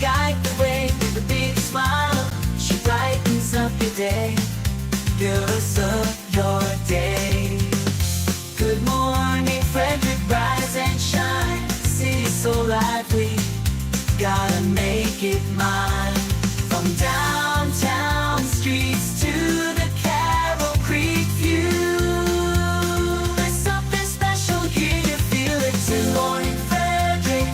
guide the way with a big smile. She brightens up your day, fearless of your day. Good morning, Frederick, rise and shine. City's so lively, gotta make it mine. From downtown streets to the Carroll Creek view, there's something special here, you feel it too. Good morning, Frederick,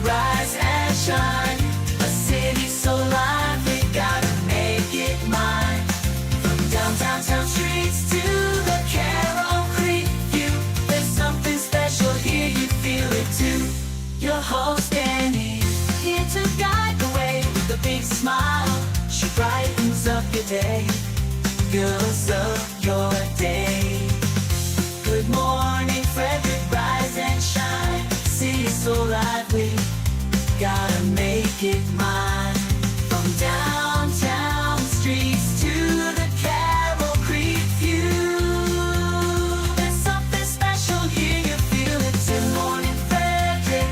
rise and shine. A city so lively, gotta make it mine. From downtown streets to the Carroll Creek view, there's something special here, you feel it too. Your host Dani, here to guide the way with a big smile. She brightens up your day, fearless of your day. Good morning, Frederick, rise and shine. City's so lively, gotta make it mine. From downtown streets to the Carroll Creek view, there's something special here, you feel it too. Good morning, Frederick,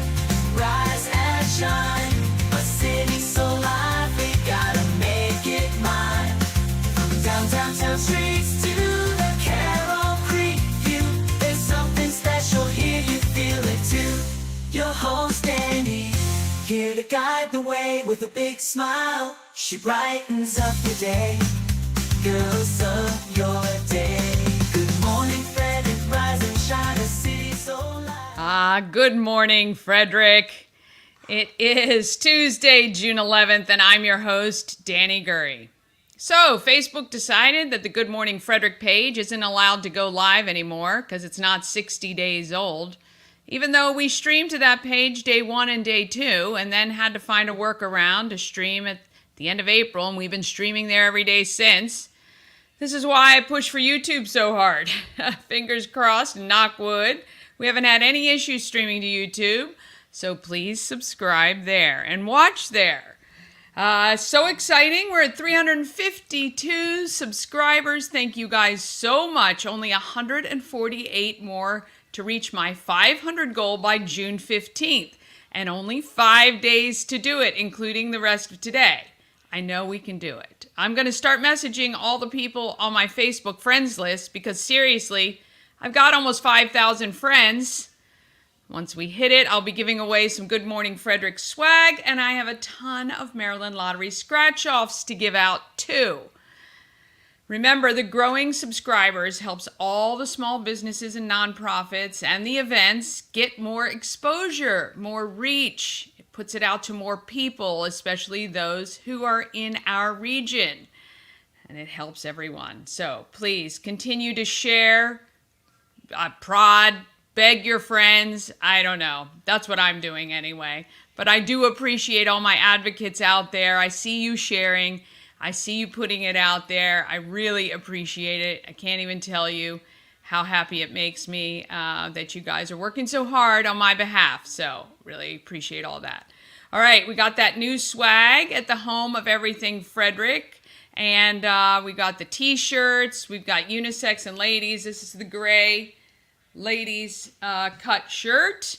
rise and shine. A city so lively, gotta make it mine. From downtown streets to the Carroll Creek view, there's something special here, you feel it too. Your host Dani, here to guide the way with a big smile. She brightens up your day, girls of your day. Good morning, Frederick, rise and shine. A city so lively. Good morning, Frederick. It is Tuesday, June 11th, and I'm your host, Dani Gurry. So, Facebook decided that the Good Morning Frederick page isn't allowed to go live anymore because it's not 60 days old, even though we streamed to that page day 1 and day 2, and then had to find a workaround to stream at the end of April, and we've been streaming there every day since. This is why I push for YouTube so hard. Fingers crossed, knock wood. We haven't had any issues streaming to YouTube, so please subscribe there and watch there. So exciting. We're at 352 subscribers. Thank you guys so much. Only 148 more to reach my 500 goal by June 15th. And only 5 days to do it, including the rest of today. I know we can do it. I'm going to start messaging all the people on my Facebook friends list because seriously, I've got almost 5,000 friends. Once we hit it, I'll be giving away some Good Morning Frederick swag, and I have a ton of Maryland Lottery scratch-offs to give out too. Remember, the growing subscribers helps all the small businesses and nonprofits and the events get more exposure, more reach. It puts it out to more people, especially those who are in our region. And it helps everyone. So please continue to share, prod, beg your friends. I don't know. That's what I'm doing anyway. But I do appreciate all my advocates out there. I see you sharing. I see you putting it out there. I really appreciate it. I can't even tell you how happy it makes me that you guys are working so hard on my behalf. So really appreciate all that. All right, we got that new swag at the home of everything Frederick. And we got the t-shirts. We've got unisex and ladies. This is the gray ladies cut shirt.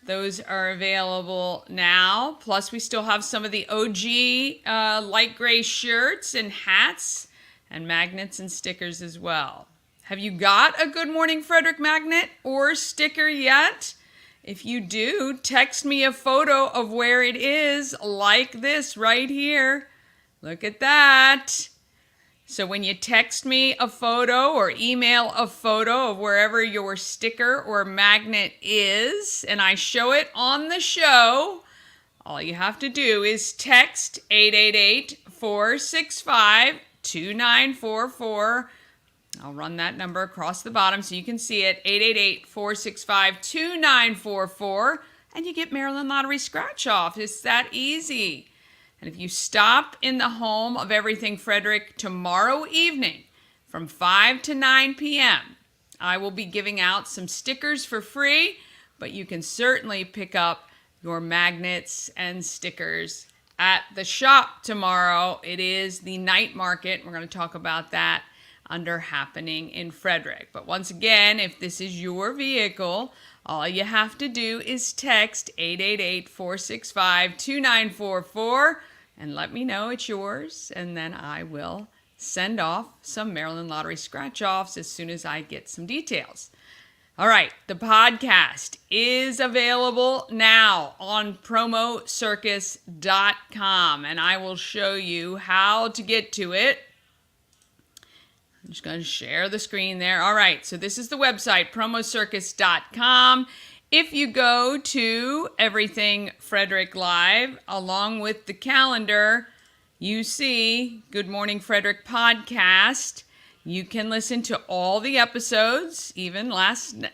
Those are available now. Plus, we still have some of the OG light gray shirts and hats and magnets and stickers as well. Have you got a Good Morning Frederick magnet or sticker yet? If you do, text me a photo of where it is, like this right here. Look at that. So when you text me a photo or email a photo of wherever your sticker or magnet is, and I show it on the show, all you have to do is text 888-465-2944. I'll run that number across the bottom so you can see it, 888-465-2944, and you get Maryland Lottery scratch off. It's that easy. And if you stop in the home of everything Frederick tomorrow evening from 5 to 9 p.m., I will be giving out some stickers for free, but you can certainly pick up your magnets and stickers at the shop tomorrow. It is the night market. We're going to talk about that under Happening in Frederick. But once again, if this is your vehicle, All you have to do is text 888-465-2944 and let me know it's yours, and then I will send off some Maryland Lottery scratch-offs as soon as I get some details. All right, the podcast is available now on promocircus.com, and I will show you how to get to it. I'm just going to share the screen there. All right, so this is the website, promocircus.com. If you go to Everything Frederick Live, along with the calendar, you see Good Morning Frederick podcast. You can listen to all the episodes. Even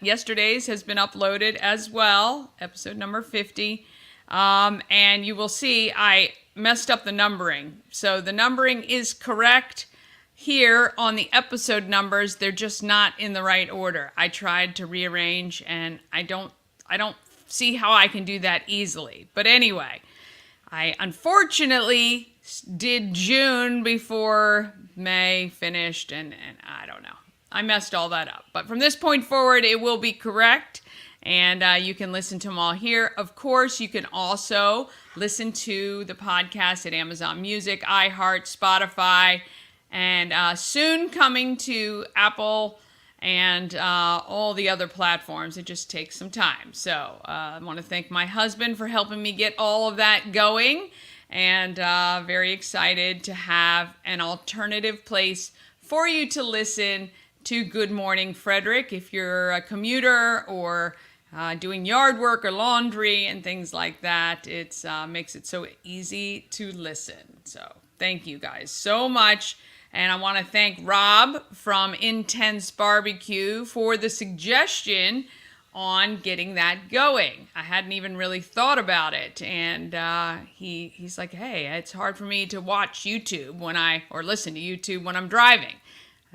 yesterday's has been uploaded as well, episode number 50. And you will see I messed up the numbering. So the numbering is correct here on the episode numbers. They're just not in the right order. I tried to rearrange, and I don't see how I can do that easily. But anyway, I unfortunately did June before May finished, and I don't know. I messed all that up. But from this point forward, it will be correct, and you can listen to them all here. Of course, you can also listen to the podcast at Amazon Music, iHeart, Spotify, and soon coming to Apple and all the other platforms. It just takes some time. So I want to thank my husband for helping me get all of that going. And very excited to have an alternative place for you to listen to Good Morning Frederick. If you're a commuter or doing yard work or laundry and things like that, it makes it so easy to listen. So thank you guys so much. And I want to thank Rob from Intense Barbecue for the suggestion on getting that going. I hadn't even really thought about it, and he's like, hey, it's hard for me to watch YouTube or listen to YouTube when I'm driving.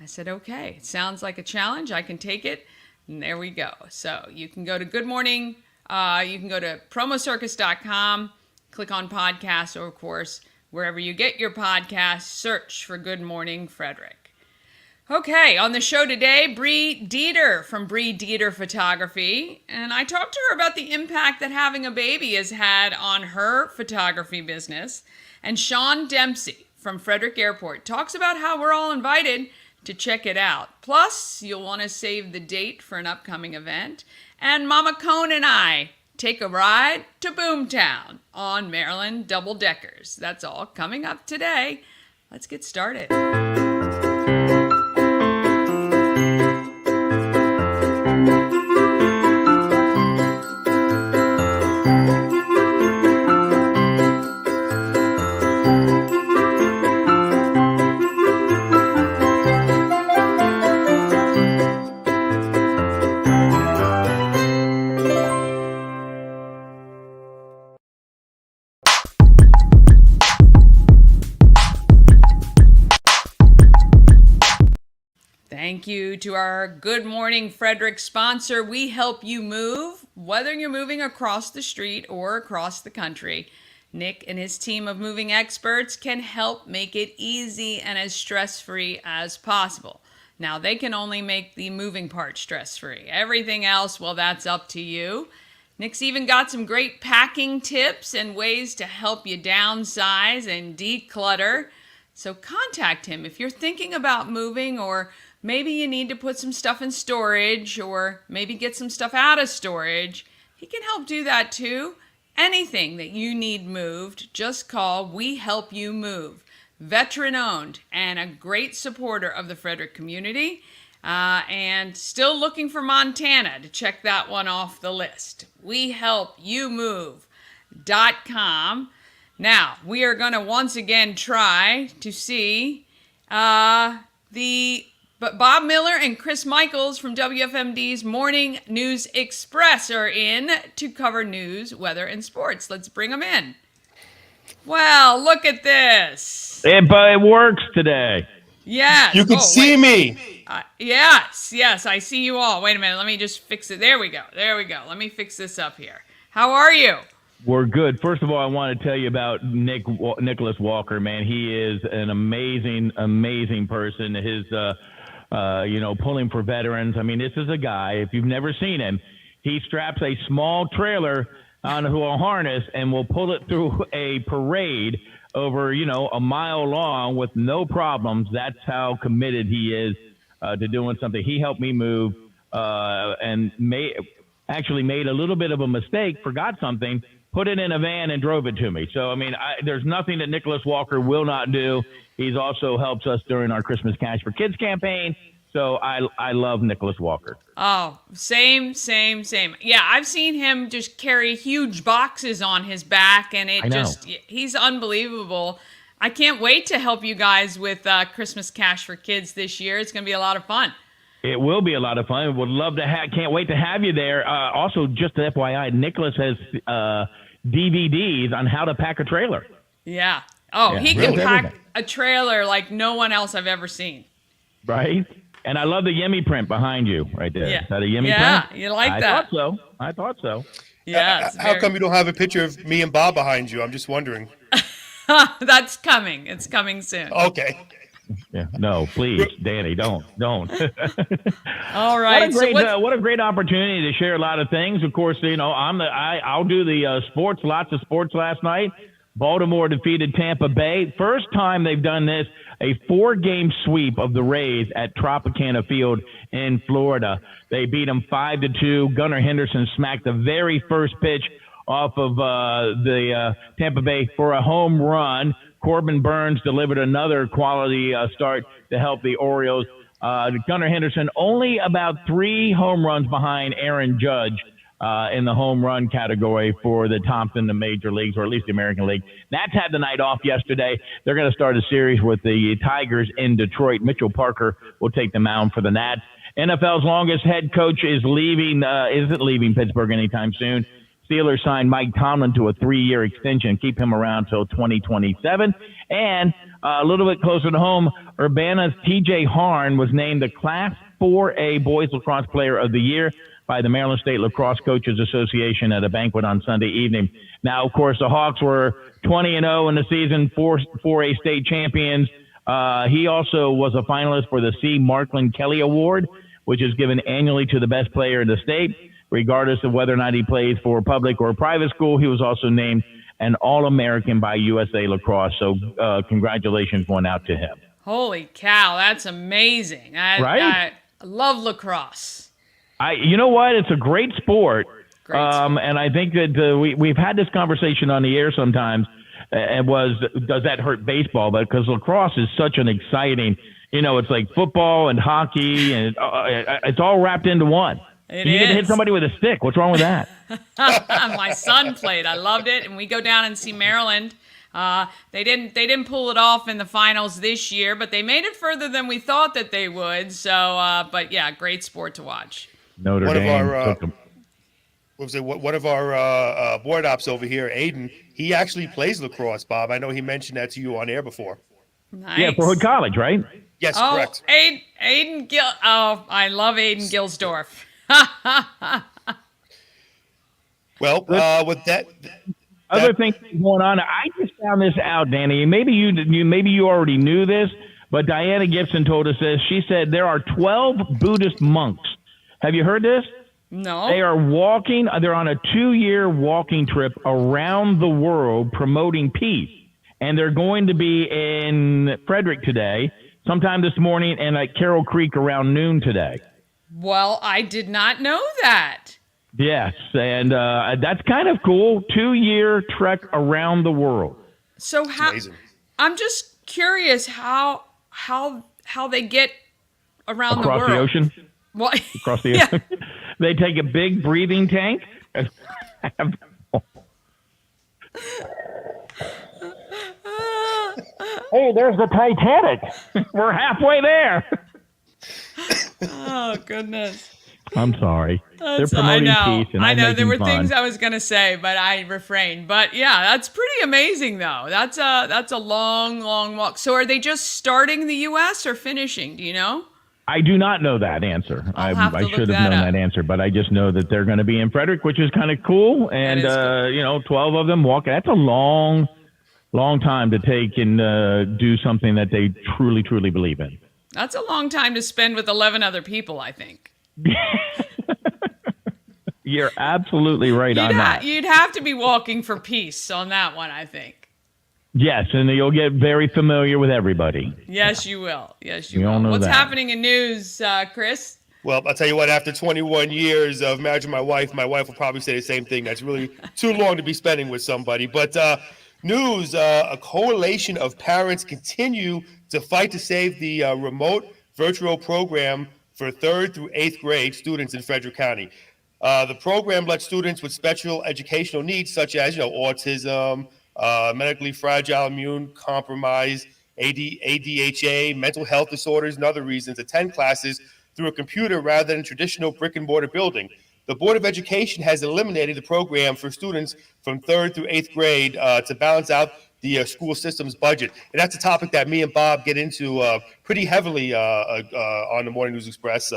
I said, okay, it sounds like a challenge. I can take it, and there we go. So you can go to Good Morning, you can go to promocircus.com, click on podcasts, or of course, wherever you get your podcasts, search for Good Morning Frederick. Okay, on the show today, Brii Dieter from Brii Dieter Photography, and I talked to her about the impact that having a baby has had on her photography business. And Shon Dempsey from Frederick Airport talks about how we're all invited to check it out. Plus, you'll want to save the date for an upcoming event. And Momma Cone and I take a ride to BOOMTOWN on Maryland Doubledeckers. That's all coming up today. Let's get started. Thank you to our Good Morning Frederick sponsor. We help you move, whether you're moving across the street or across the country. Nick and his team of moving experts can help make it easy and as stress-free as possible. Now, they can only make the moving part stress-free. Everything else, well, that's up to you. Nick's even got some great packing tips and ways to help you downsize and declutter. So contact him if you're thinking about moving, or maybe you need to put some stuff in storage, or maybe get some stuff out of storage. He can help do that too. Anything that you need moved, just call We Help You Move. Veteran owned and a great supporter of the Frederick community. And still looking for Montana to check that one off the list. WeHelpYouMove.com. Now, we are going to once again try to see But Bob Miller and Chris Michaels from WFMD's Morning News Express are in to cover news, weather, and sports. Let's bring them in. Well, look at this. It works today. Yes. You can see me. Yes, I see you all. Wait a minute, let me just fix it. There we go. Let me fix this up here. How are you? We're good. First of all, I want to tell you about Nicholas Walker, man. He is an amazing, amazing person. His, pulling for veterans. I mean, this is a guy, if you've never seen him, he straps a small trailer onto a harness and will pull it through a parade over, a mile long with no problems. That's how committed he is to doing something. He helped me move and made a little bit of a mistake, forgot something, put it in a van and drove it to me. So, there's nothing that Nicholas Walker will not do. He's also helps us during our Christmas Cash for Kids campaign. So I love Nicholas Walker. Oh, same. Yeah, I've seen him just carry huge boxes on his back, and he's unbelievable. I can't wait to help you guys with Christmas Cash for Kids this year. It's going to be a lot of fun. It will be a lot of fun. Would love to can't wait to have you there. Also, just FYI, Nicholas has DVDs on how to pack a trailer. Yeah. Oh, Yeah, he really? can pack a trailer like no one else I've ever seen. Right? And I love the Yemi print behind you right there. Yeah. Is that a Yemi print? Yeah, you like that. I thought so. Yeah. How come you don't have a picture of me and Bob behind you? I'm just wondering. That's coming. It's coming soon. Okay. Yeah. No, please, Danny, don't. All right. What a great opportunity to share a lot of things. Of course, I'll do the sports, lots of sports last night. Baltimore defeated Tampa Bay. First time they've done this, a 4-game sweep of the Rays at Tropicana Field in Florida. They beat them 5-2. Gunnar Henderson smacked the very first pitch off of the Tampa Bay for a home run. Corbin Burns delivered another quality start to help the Orioles. Gunnar Henderson only about 3 home runs behind Aaron Judge in the home run category for the tops in the major leagues, or at least the American League. Nats had the night off yesterday. They're going to start a series with the Tigers in Detroit. Mitchell Parker will take the mound for the Nats. NFL's longest head coach isn't leaving Pittsburgh anytime soon. Steelers signed Mike Tomlin to a 3-year extension, keep him around till 2027. And a little bit closer to home, Urbana's TJ Harn was named the Class 4A Boys Lacrosse Player of the Year by the Maryland State Lacrosse Coaches Association at a banquet on Sunday evening. Now, of course, the Hawks were 20-0 in the season, 4A state champions. He also was a finalist for the C. Markland Kelly Award, which is given annually to the best player in the state. Regardless of whether or not he plays for public or private school, he was also named an All-American by USA Lacrosse. So congratulations going out to him. Holy cow, that's amazing. Right? I love lacrosse. You know what? It's a great sport. Great sport. And I think that we've had this conversation on the air sometimes. Does that hurt baseball? But because lacrosse is such an exciting, it's like football and hockey, and it's all wrapped into one. You get to hit somebody with a stick. What's wrong with that? My son played. I loved it. And we go down and see Maryland. They didn't pull it off in the finals this year, but they made it further than we thought that they would. So, but yeah, great sport to watch. Notre Dame took them. One of our board ops over here, Aiden, he actually plays lacrosse, Bob. I know he mentioned that to you on air before. Nice. Yeah, for Hood College, right? Yes, correct. Aiden Gil. Oh, I love Aiden Gilsdorf. Well, with that other things going on, I just found this out, Danny. Maybe you already knew this, but Diana Gibson told us this. She said there are 12 Buddhist monks. Have you heard this? No. They are walking. They're on a 2-year walking trip around the world promoting peace, and they're going to be in Frederick today, sometime this morning, and at Carroll Creek around noon today. Well, I did not know that. Yes, and that's kind of cool. 2-year trek around the world. So amazing. I'm just curious how they get around across the world. Across the ocean? What? Across the ocean. They take a big breathing tank. Hey, there's the Titanic. We're halfway there. Oh, goodness. I'm sorry. They're promoting peace, and I know there were fun. things I was going to say, but I refrained. But yeah, that's pretty amazing, though. That's a long, long walk. So are they just starting the U.S. or finishing? Do you know? I do not know that answer. I should have known that answer, but I just know that they're going to be in Frederick, which is kind of cool. And 12 of them walking. That's a long time to take and do something that they truly, truly believe in. That's a long time to spend with 11 other people, I think. You're absolutely right on that. You'd have to be walking for peace on that one, I think. Yes, and you'll get very familiar with everybody. Yes, you will. Yes, you We all will. know What's that. happening in news, Chris? Well, I'll tell you what, after 21 years of marriage with my wife will probably say the same thing. That's really too long to be spending with somebody. But news, a coalition of parents continue to fight to save the remote virtual program for 3rd through 8th grade students in Frederick County. The program lets students with special educational needs, such as autism, medically fragile, immune compromised, ADHA, mental health disorders, and other reasons, attend classes through a computer rather than traditional brick and mortar building. The Board of Education has eliminated the program for students from 3rd through 8th grade to balance out the school system's budget. And that's a topic that me and Bob get into pretty heavily on the Morning News Express.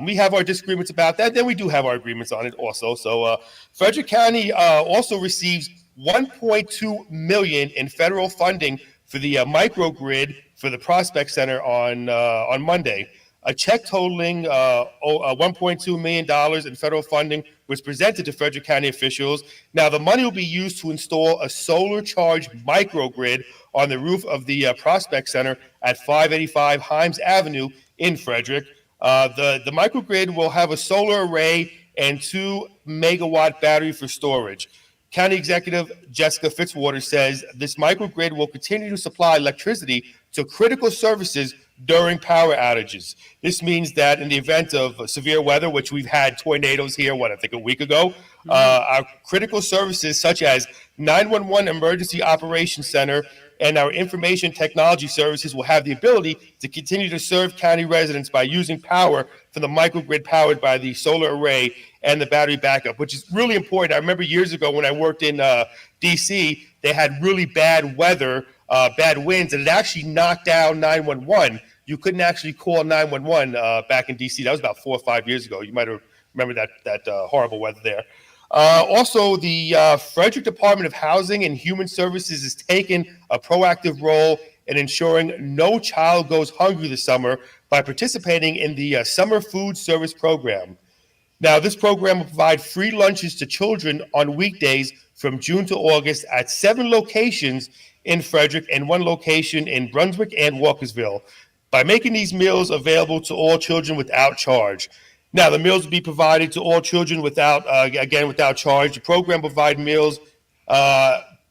We have our disagreements about that. Then we do have our agreements on it also. So Frederick County also receives $1.2 million in federal funding for the microgrid for the Prospect Center on Monday. A check totaling $1.2 million in federal funding was presented to Frederick County officials. Now, the money will be used to install a solar-charged microgrid on the roof of the Prospect Center at 585 Himes Avenue in Frederick. The microgrid will have a solar array and 2-megawatt battery for storage. County Executive Jessica Fitzwater says this microgrid will continue to supply electricity to critical services during power outages. This means that in the event of severe weather, which we've had tornadoes here, I think a week ago, our critical services such as 911 Emergency Operations Center and our information technology services will have the ability to continue to serve county residents by using power from the microgrid powered by the solar array and the battery backup, which is really important. I remember years ago when I worked in D.C., they had really bad weather, bad winds, and it actually knocked down 911. You couldn't actually call 911 back in D.C. That was about 4 or 5 years ago. You might have remembered that horrible weather there. Also, the Frederick Department of Housing and Human Services has taken a proactive role in ensuring no child goes hungry this summer by participating in the Summer Food Service Program. Now, this program will provide free lunches to children on weekdays from June to August at 7 locations in Frederick and 1 location in Brunswick and Walkersville by making these meals available to all children without charge. Now, the meals will be provided to all children without charge. The program will provide meals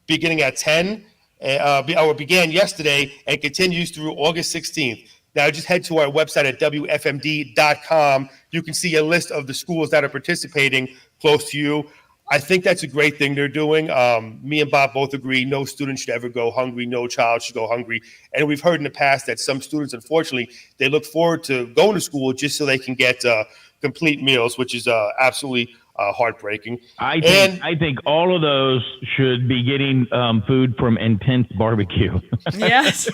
beginning at 10, began yesterday and continues through August 16th. Now, just head to our website at WFMD.com. You can see a list of the schools that are participating close to you. I think that's a great thing they're doing. Me and Bob both agree no student should ever go hungry. No child should go hungry. And we've heard in the past that some students, unfortunately, they look forward to going to school just so they can get complete meals, which is absolutely heartbreaking. I think all of those should be getting food from Intense Barbecue. Yes.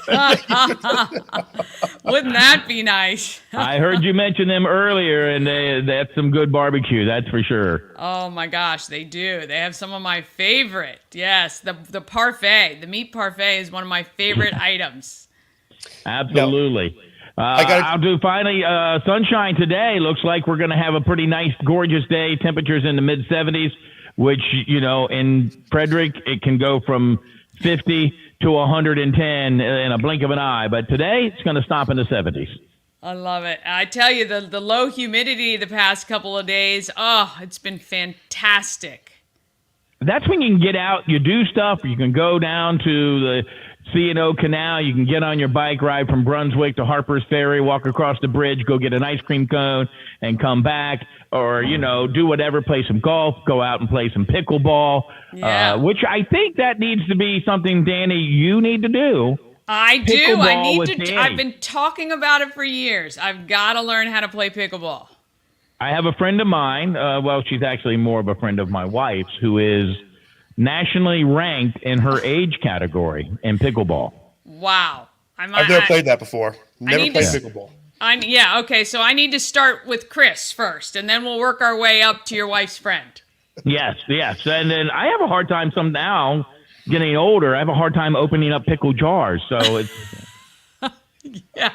Wouldn't that be nice? I heard you mention them earlier, and that's some good barbecue, that's for sure. Oh my gosh, they do. They have some of my favorite. Yes, the parfait, the meat parfait is one of my favorite items. Absolutely. I'll do finally sunshine today. Looks like we're going to have a pretty nice, gorgeous day. Temperatures in the mid-70s, which, in Frederick, it can go from 50 to 110 in a blink of an eye. But today, it's going to stop in the 70s. I love it. I tell you, the low humidity the past couple of days, it's been fantastic. That's when you can get out, you do stuff, you can go down to the C&O Canal, you can get on your bike ride from Brunswick to Harper's Ferry, walk across the bridge, go get an ice cream cone and come back, or, do whatever, play some golf, go out and play some pickleball, which I think that needs to be something, Dani, you need to do. I do. Pickleball I need with to. Dani. I've been talking about it for years. I've got to learn how to play pickleball. I have a friend of mine, she's actually more of a friend of my wife's, who is nationally ranked in her age category in pickleball. Wow. I've never played that before. Never played pickleball. Okay, so I need to start with Chris first, and then we'll work our way up to your wife's friend. Yes. And then I have a hard time now, getting older, I have a hard time opening up pickle jars. So it's... Yeah.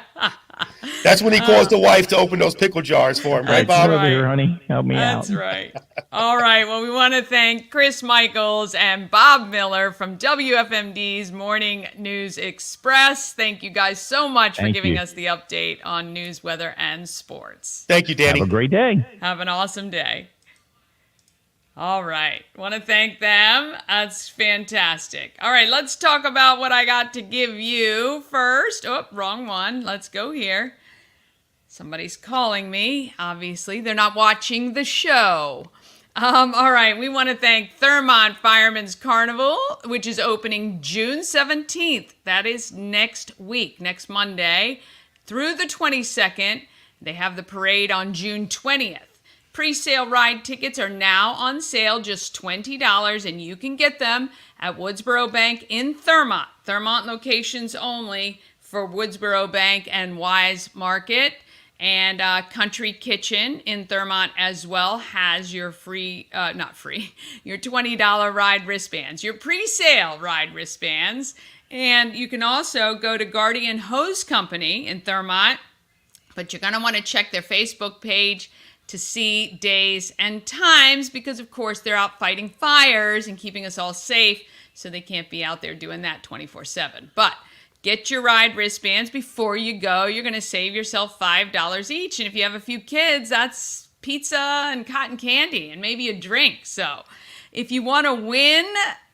That's when he calls the wife to open those pickle jars for him, right, Bob? right. Here, honey, help me out. That's right. All right. Well, we want to thank Chris Michaels and Bob Miller from WFMD's Morning News Express. Thank you guys so much for giving us the update on news, weather, and sports. Thank you, Danny. Have a great day. Have an awesome day. All right. Want to thank them. That's fantastic. All right. Let's talk about what I got to give you first. Oh, wrong one. Let's go here. Somebody's calling me. Obviously, they're not watching the show. All right. We want to thank Thurmont Fireman's Carnival, which is opening June 17th. That is next week, next Monday, through the 22nd. They have the parade on June 20th. Pre-sale ride tickets are now on sale, just $20, and you can get them at Woodsboro Bank in Thurmont. Thurmont locations only for Woodsboro Bank and Wise Market. And Country Kitchen in Thurmont as well has your your $20 ride wristbands, your pre-sale ride wristbands. And you can also go to Guardian Hose Company in Thurmont, but you're going to want to check their Facebook page to see days and times because, of course, they're out fighting fires and keeping us all safe, so they can't be out there doing that 24/7. But get your ride wristbands before you go. You're going to save yourself $5 each. And if you have a few kids, that's pizza and cotton candy and maybe a drink. So if you want to win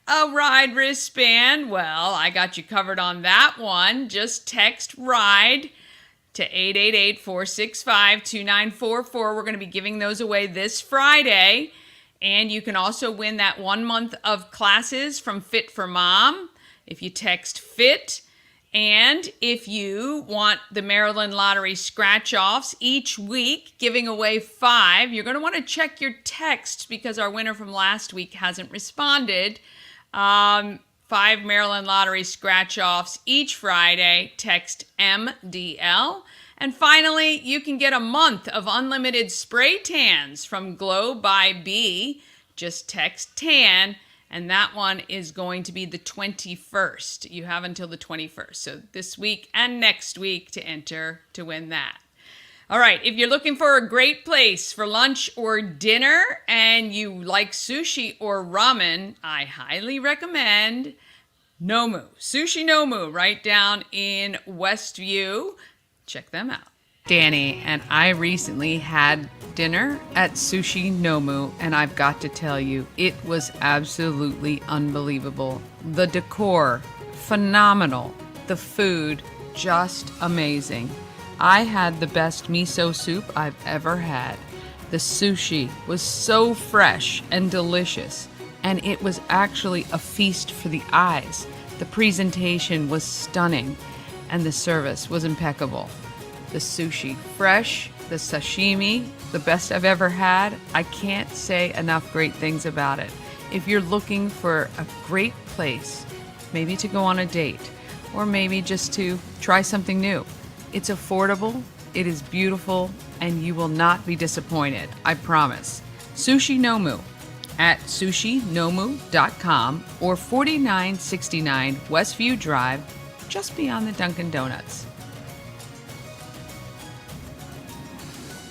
a ride wristband, well, I got you covered on that one. Just text RIDE to 888-465-2944. We're going to be giving those away this Friday. And you can also win that 1 month of classes from Fit for Mom if you text FIT. And if you want the Maryland Lottery scratch-offs each week, giving away 5, you're going to want to check your text because our winner from last week hasn't responded. 5 Maryland Lottery scratch-offs each Friday. Text MDL. And finally, you can get a month of unlimited spray tans from Glow by Brii. Just text TAN. And that one is going to be the 21st. You have until the 21st. So this week and next week to enter to win that. All right. If you're looking for a great place for lunch or dinner and you like sushi or ramen, I highly recommend Nomu. Sushi Nomu right down in Westview. Check them out. Danny and I recently had dinner at Sushi Nomu, and I've got to tell you, it was absolutely unbelievable. The decor, phenomenal. The food, just amazing. I had the best miso soup I've ever had. The sushi was so fresh and delicious, and it was actually a feast for the eyes. The presentation was stunning, and the service was impeccable. The sushi, fresh, the sashimi, the best I've ever had. I can't say enough great things about it. If you're looking for a great place, maybe to go on a date, or maybe just to try something new, it's affordable, it is beautiful, and you will not be disappointed, I promise. Sushi Nomu at sushinomu.com or 4969 Westview Drive, just beyond the Dunkin' Donuts.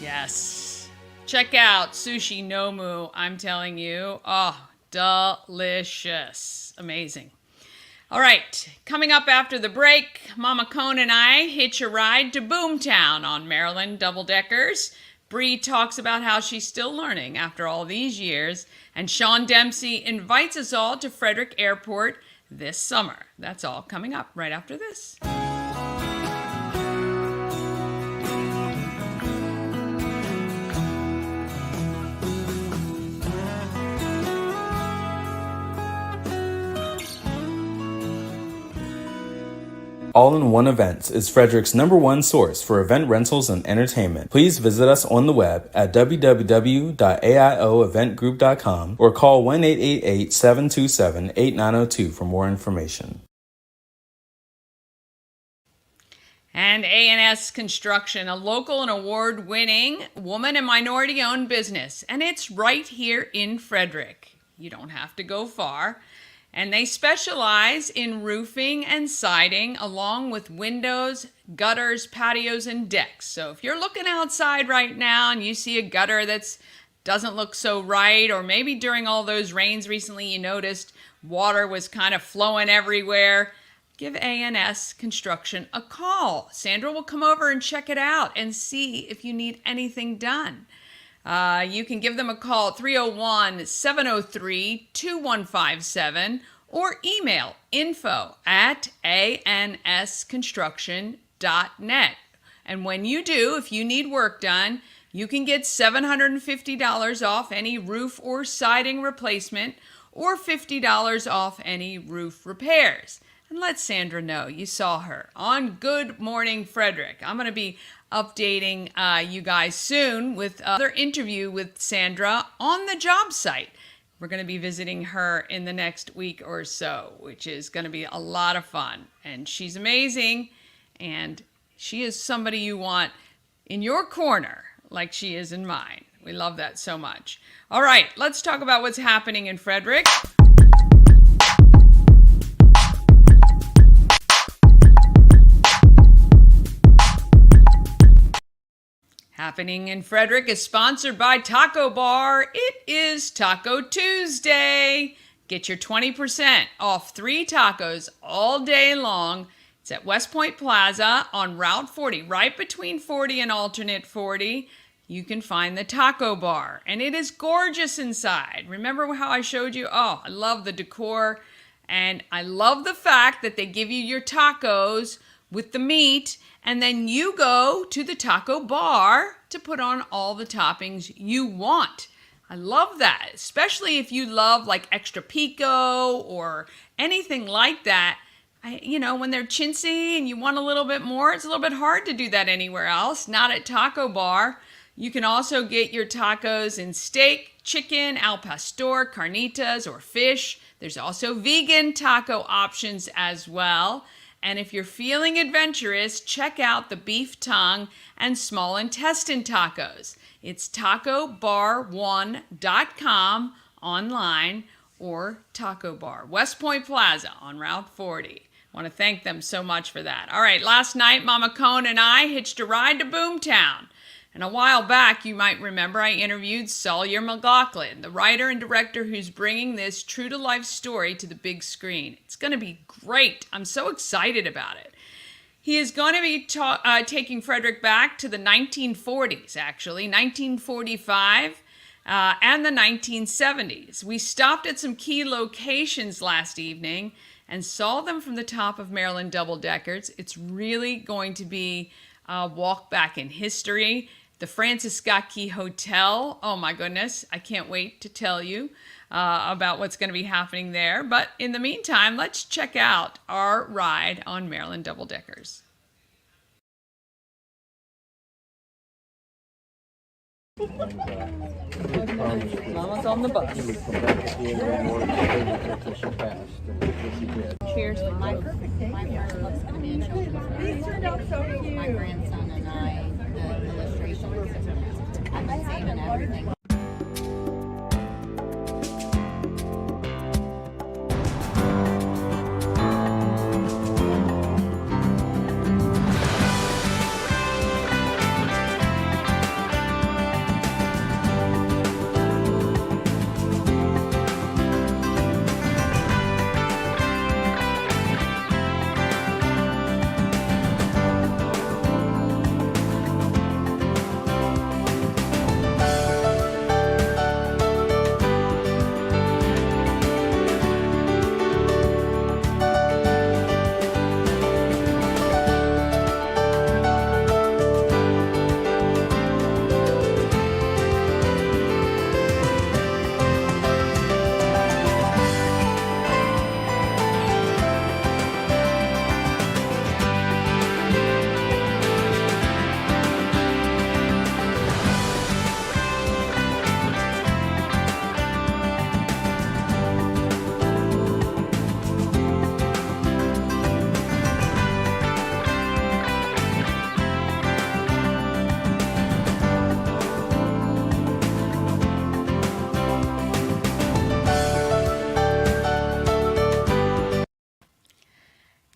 Yes. Check out Sushi Nomu. I'm telling you. Oh, delicious. Amazing. All right. Coming up after the break, Momma Cone and I hitch a ride to BOOMTOWN on Maryland Doubledeckers. Brii talks about how she's still learning after all these years. And Shon Dempsey invites us all to Frederick Airport this summer. That's all coming up right after this. All-in-One Events is Frederick's #1 source for event rentals and entertainment. Please visit us on the web at www.aioeventgroup.com or call 1-888-727-8902 for more information. And A&S Construction, a local and award-winning woman and minority-owned business. And it's right here in Frederick. You don't have to go far. And they specialize in roofing and siding, along with windows, gutters, patios, and decks. So if you're looking outside right now and you see a gutter that doesn't look so right, or maybe during all those rains recently you noticed water was kind of flowing everywhere, give A&S Construction a call. Sandra will come over and check it out and see if you need anything done. You can give them a call at 301-703-2157 or email info@ansconstruction.net. And when you do, if you need work done, you can get $750 off any roof or siding replacement, or $50 off any roof repairs. And let Sandra know you saw her on Good Morning Frederick. I'm going to be updating you guys soon with another interview with Sandra on the job site. We're going to be visiting her in the next week or so, which is going to be a lot of fun. And she's amazing, and she is somebody you want in your corner like she is in mine. We love that so much. All right, let's talk about what's happening in Frederick. Happening in Frederick is sponsored by Taco Bar. It is Taco Tuesday. Get your 20% off 3 tacos all day long. It's at West Point Plaza on Route 40, right between 40 and alternate 40. You can find the Taco Bar, and it is gorgeous inside. Remember how I showed you? Oh, I love the decor, and I love the fact that they give you your tacos with the meat, and then you go to the taco bar to put on all the toppings you want. I love that, especially if you love like extra pico or anything like that. When they're chintzy and you want a little bit more, it's a little bit hard to do that anywhere else, not at Taco Bar. You can also get your tacos in steak, chicken, al pastor, carnitas, or fish. There's also vegan taco options as well. And if you're feeling adventurous, check out the beef tongue and small intestine tacos. It's tacobar1.com online, or Taco Bar, West Point Plaza on Route 40. I want to thank them so much for that. All right, last night, Momma Cone and I hitched a ride to BOOMTOWN. And a while back, you might remember I interviewed Sawyer McLaughlin, the writer and director who's bringing this true-to-life story to the big screen. It's going to be great. I'm so excited about it. He is going to be taking Frederick back to the 1940s, actually, 1945 and the 1970s. We stopped at some key locations last evening and saw them from the top of Maryland Doubledeckers. It's really going to be a walk back in history. The Francis Scott Key Hotel, oh my goodness, I can't wait to tell you about what's going to be happening there. But in the meantime, let's check out our ride on Maryland Doubledeckers. Mama's on the bus. Cheers. My first look's going to be in children's. These turned out so cute. My grandson and I, the illustrations, I've been saving everything.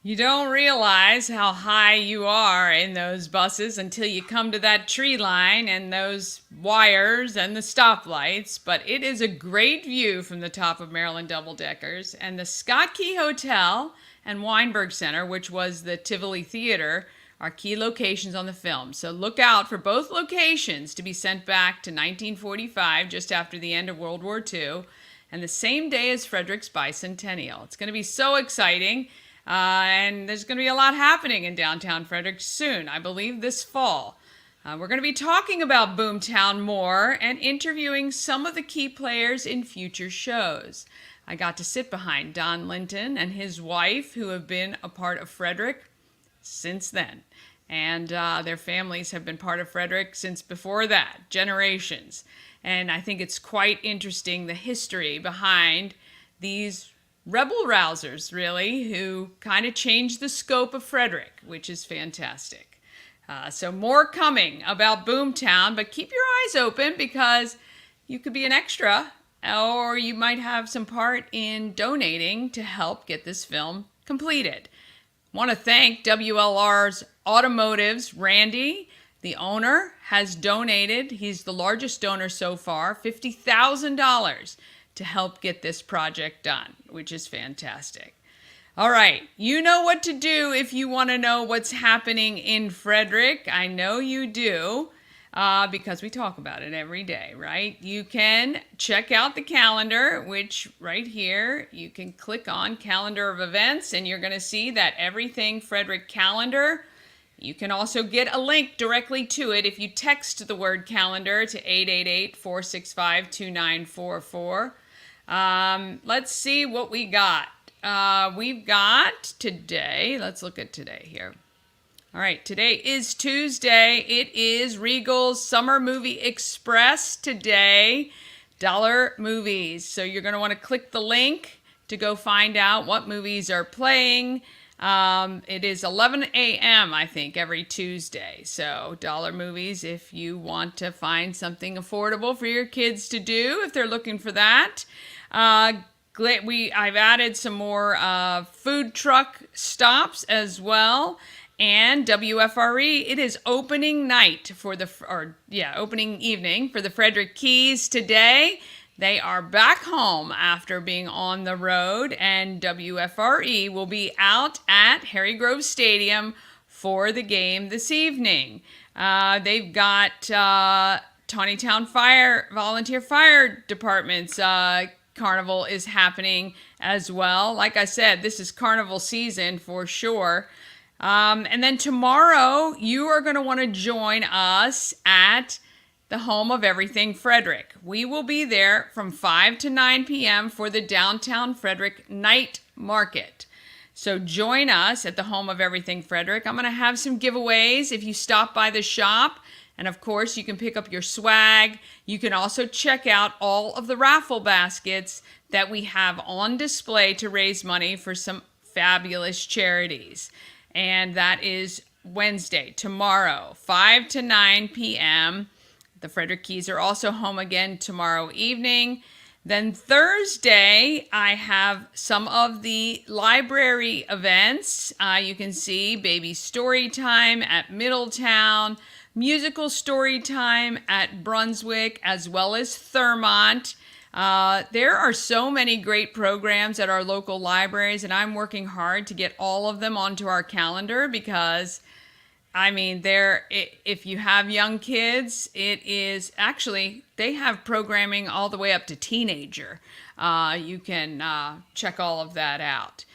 You don't realize how high you are in those buses until you come to that tree line and those wires and the stoplights, but it is a great view from the top of Maryland Doubledeckers. And the Scott Key Hotel and Weinberg Center, which was the Tivoli Theater, are key locations on the film. So look out for both locations to be sent back to 1945, just after the end of World War II, and the same day as Frederick's bicentennial. It's going to be so exciting. And there's going to be a lot happening in downtown Frederick soon, I believe this fall. We're going to be talking about BOOMTOWN more and interviewing some of the key players in future shows. I got to sit behind Don Linton and his wife, who have been a part of Frederick since then. And their families have been part of Frederick since before that, generations. And I think it's quite interesting, the history behind these rebel rousers, really, who kind of changed the scope of Frederick, which is fantastic. So more coming about BOOMTOWN, but keep your eyes open because you could be an extra or you might have some part in donating to help get this film completed. I want to thank WLR's Automotives, Randy. The owner has donated, he's the largest donor so far, $50,000 to help get this project done, which is fantastic. All right, you know what to do if you want to know what's happening in Frederick. I know you do, because we talk about it every day, right? You can check out the calendar, which right here, you can click on Calendar of Events, and you're going to see that Everything Frederick calendar. You can also get a link directly to it if you text the word calendar to 888-465-2944. Let's see what we got. We've got today, let's look at today here. All right, today is Tuesday. It is Regal's Summer Movie Express today, dollar movies. So you're going to want to click the link to go find out what movies are playing. It is 11 a.m., I think, every Tuesday. So dollar movies if you want to find something affordable for your kids to do, if they're looking for that. I've added some more food truck stops as well. And WFRE, it is opening night opening evening for the Frederick Keys today. They are back home after being on the road, and WFRE will be out at Harry Grove Stadium for the game this evening. They've got Tawnytown Volunteer Fire Department's carnival is happening as well. Like I said, this is carnival season for sure. And then tomorrow, you are going to want to join us at the home of Everything Frederick. We will be there from 5 to 9 p.m. for the Downtown Frederick Night Market. So join us at the home of Everything Frederick. I'm going to have some giveaways if you stop by the shop. And of course, you can pick up your swag. You can also check out all of the raffle baskets that we have on display to raise money for some fabulous charities. And that is Wednesday, tomorrow, 5 to 9 p.m. The Frederick Keys are also home again tomorrow evening. Then Thursday, I have some of the library events. You can see Baby Story Time at Middletown, Musical Story Time at Brunswick, as well as Thurmont. There are so many great programs at our local libraries, and I'm working hard to get all of them onto our calendar because, I mean, if you have young kids, it is actually, they have programming all the way up to teenager. You can check all of that out.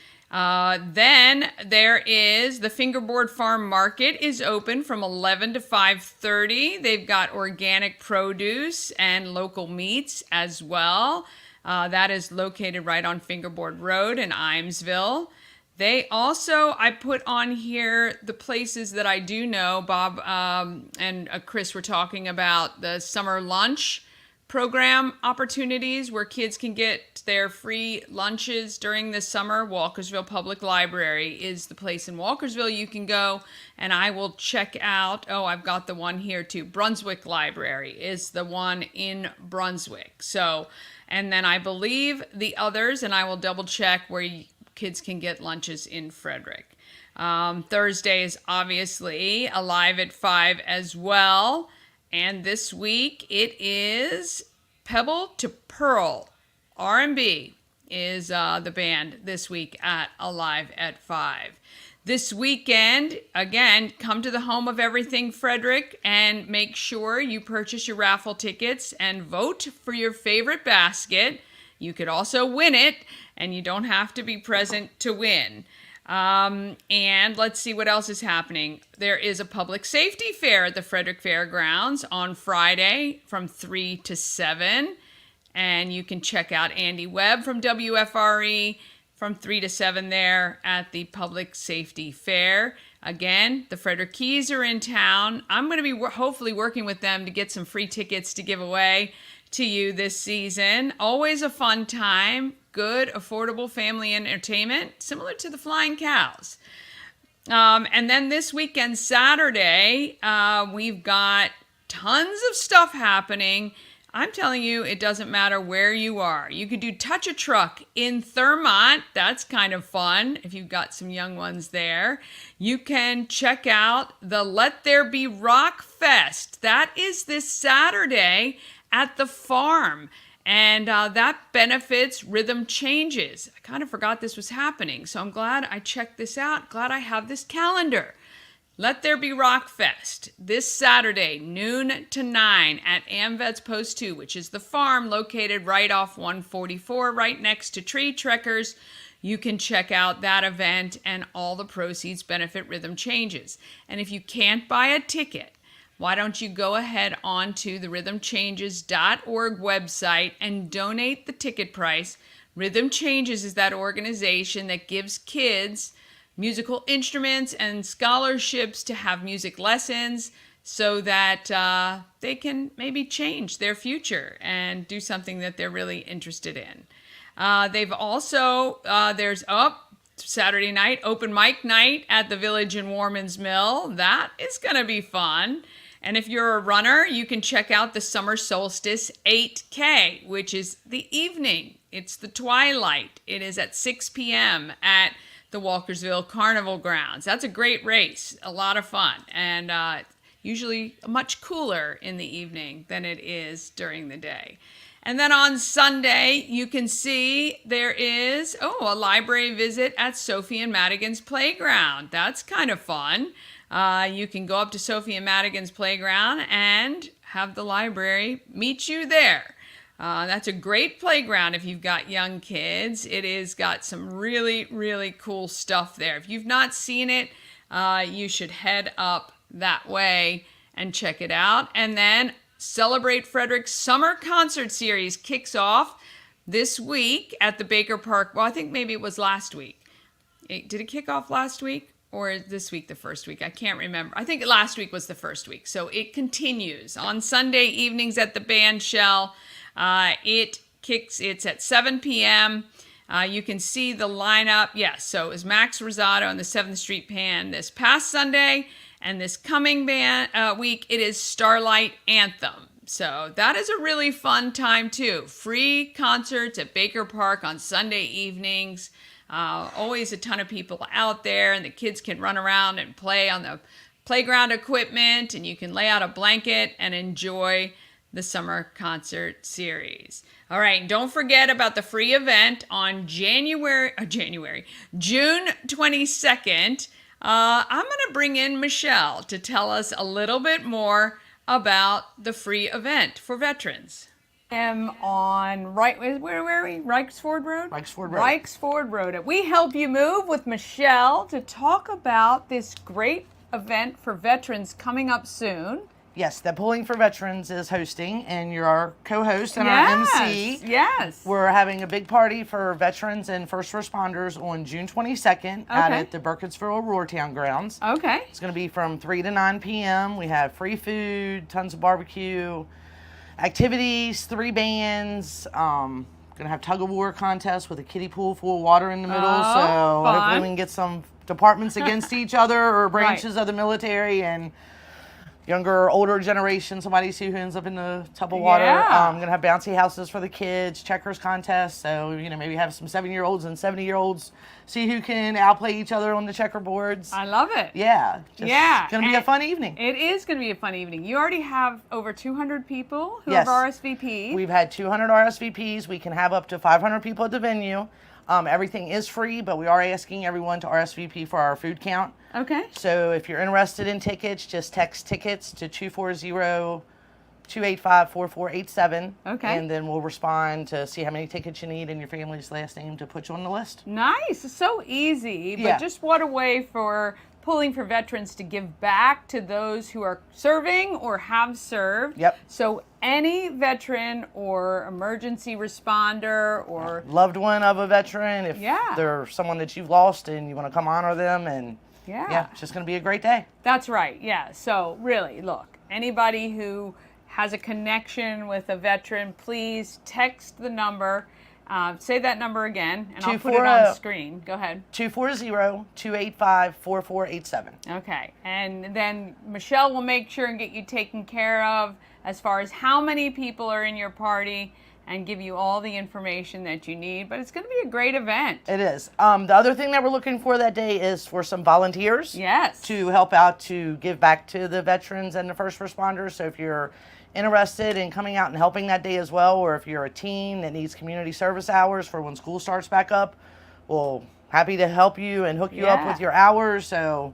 Then there is the Fingerboard Farm Market is open from 11 to 5:30. They've got organic produce and local meats as well. That is located right on Fingerboard Road in Imesville. They also, I put on here the places that I do know. Bob and Chris were talking about the summer lunch program opportunities where kids can get their free lunches during the summer. Walkersville Public Library is the place in Walkersville you can go, and I will check out, I've got the one here too. Brunswick Library is the one in Brunswick. So, and then I believe the others, and I will double check where kids can get lunches in Frederick. Thursday is obviously Alive at 5 as well. And this week it is Pebble to Pearl. R&B is the band this week at Alive at 5. This weekend, again, come to the home of everything Frederick and make sure you purchase your raffle tickets and vote for your favorite basket. You could also win it, and you don't have to be present to win. And let's see what else is happening. There is a public safety fair at the Frederick Fairgrounds on Friday from 3 to 7. And you can check out Andy Webb from WFRE from 3 to 7 there at the Public Safety Fair. Again, the Frederick Keys are in town. I'm going to be hopefully working with them to get some free tickets to give away to you this season. Always a fun time. Good, affordable family entertainment, similar to the Flying Cows. And then this weekend, Saturday, we've got tons of stuff happening. I'm telling you, it doesn't matter where you are. You could do Touch a Truck in Thurmont. That's kind of fun if you've got some young ones there. You can check out the Let There Be Rock Fest. That is this Saturday at the farm. And that benefits Rhythm Changes. I kind of forgot this was happening, so I'm glad I checked this out. Glad I have this calendar. Let There Be Rock Fest this Saturday, noon to 9 at AmVets Post 2, which is the farm located right off 144, right next to Tree Trekkers. You can check out that event, and all the proceeds benefit Rhythm Changes. And if you can't buy a ticket, why don't you go ahead onto the rhythmchanges.org website and donate the ticket price. Rhythm Changes is that organization that gives kids musical instruments and scholarships to have music lessons so that they can maybe change their future and do something that they're really interested in. They've also, there's Saturday night, open mic night at the Village in Warman's Mill. That is going to be fun. And if you're a runner, you can check out the Summer Solstice 8K, which is the evening. It's the twilight. It is at 6 p.m. at the Walkersville Carnival Grounds. That's a great race, a lot of fun, and usually much cooler in the evening than it is during the day. And then on Sunday, you can see there is, a library visit at Sophie and Madigan's Playground. That's kind of fun. You can go up to Sophie and Madigan's Playground and have the library meet you there. That's a great playground if you've got young kids. It has got some really, really cool stuff there. If you've not seen it, you should head up that way and check it out. And then Celebrate Frederick's Summer Concert Series kicks off this week at the Baker Park. Well, I think maybe it was last week. Did it kick off last week? Or this week, the first week? I can't remember. I think last week was the first week. So it continues on Sunday evenings at the Band Shell. It's at 7 p.m. You can see the lineup. Yes, so it was Max Rosado and the 7th Street Band this past Sunday. And this coming week, it is Starlight Anthem. So that is a really fun time, too. Free concerts at Baker Park on Sunday evenings. Always a ton of people out there, and the kids can run around and play on the playground equipment, and you can lay out a blanket and enjoy the summer concert series. All right, don't forget about the free event on June 22nd. I'm going to bring in Michelle to tell us a little bit more about the free event for veterans. Am on where are we? Reichsford Road? Reichsford Road. Reichsford Road. We Help You Move with Michelle to talk about this great event for veterans coming up soon. Yes, that Pulling for Veterans is hosting, and you're our co-host and our MC. Yes. We're having a big party for veterans and first responders on June 22nd out at the Burkittsville Roartown grounds. Okay. It's going to be from 3 to 9 p.m. We have free food, tons of barbecue, activities, 3 bands. Going to have tug of war contest with a kiddie pool full of water in the middle. So fun. hopefully we can get some departments against each other or branches of the military and younger, older generation, somebody see who ends up in the tub of water. Yeah. I'm going to have bouncy houses for the kids, checkers contest. So, maybe have some 7-year-olds and 70-year-olds see who can outplay each other on the checkerboards. I love it. Yeah. Yeah. It's going to be a fun evening. It is going to be a fun evening. You already have over 200 people who Yes. have RSVP'd. We've had 200 RSVPs. We can have up to 500 people at the venue. Everything is free, but we are asking everyone to RSVP for our food count. Okay. So if you're interested in tickets, just text tickets to 240-285-4487. Okay. And then we'll respond to see how many tickets you need and your family's last name to put you on the list. Nice. It's so easy, but Yeah. just what a way for Pulling for Veterans to give back to those who are serving or have served. Yep. So any veteran or emergency responder or Loved one of a veteran, if Yeah. they're someone that you've lost and you want to come honor them, and Yeah. it's just going to be a great day. That's right. Yeah. So really, look, anybody who has a connection with a veteran, please text the number. Say that number again, and I'll put it on screen. Go ahead. 240-285-4487. Okay. And then Michelle will make sure and get you taken care of as far as how many people are in your party and give you all the information that you need. But it's going to be a great event. It is. The other thing that we're looking for that day is for some volunteers. Yes. To help out to give back to the veterans and the first responders. So if you're interested in coming out and helping that day as well, or if you're a teen that needs community service hours for when school starts back up, we're happy to help you and hook you up with your hours. So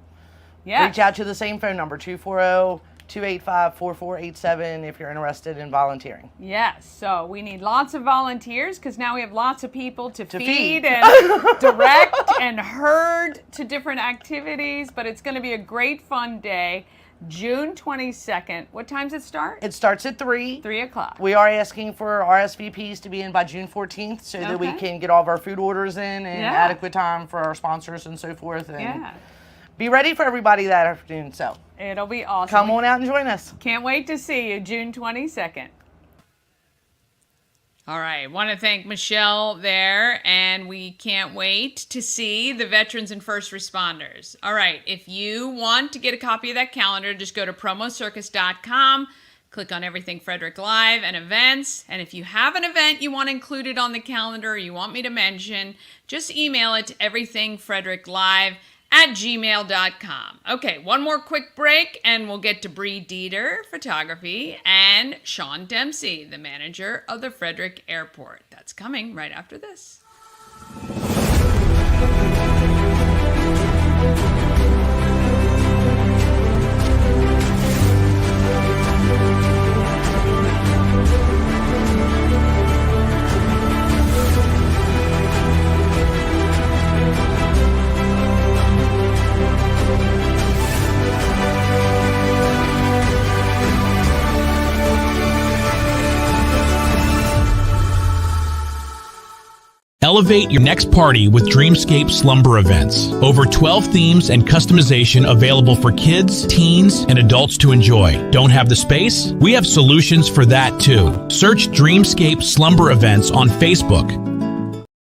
reach out to the same phone number, 240-285-4487, if you're interested in volunteering. Yes, so we need lots of volunteers because now we have lots of people to feed feed. and direct and herd to different activities, but it's going to be a great fun day. June 22nd. What time does it start? It starts at 3. 3 o'clock. We are asking for RSVPs to be in by June 14th so that we can get all of our food orders in adequate time for our sponsors and so forth. And be ready for everybody that afternoon. So it'll be awesome. Come on out and join us. Can't wait to see you June 22nd. All right, want to thank Michelle there, and we can't wait to see the veterans and first responders. All right, if you want to get a copy of that calendar, just go to promocircus.com, click on Everything Frederick Live and Events, and if you have an event you want included on the calendar or you want me to mention, just email it to everythingfredericklive@gmail.com. Okay, one more quick break and we'll get to Brii Dieter, photography, and Shon Dempsey, the manager of the Frederick Airport. That's coming right after this. Elevate your next party with Dreamscape Slumber Events. Over 12 themes and customization available for kids, teens, and adults to enjoy. Don't have the space? We have solutions for that too. Search Dreamscape Slumber Events on Facebook.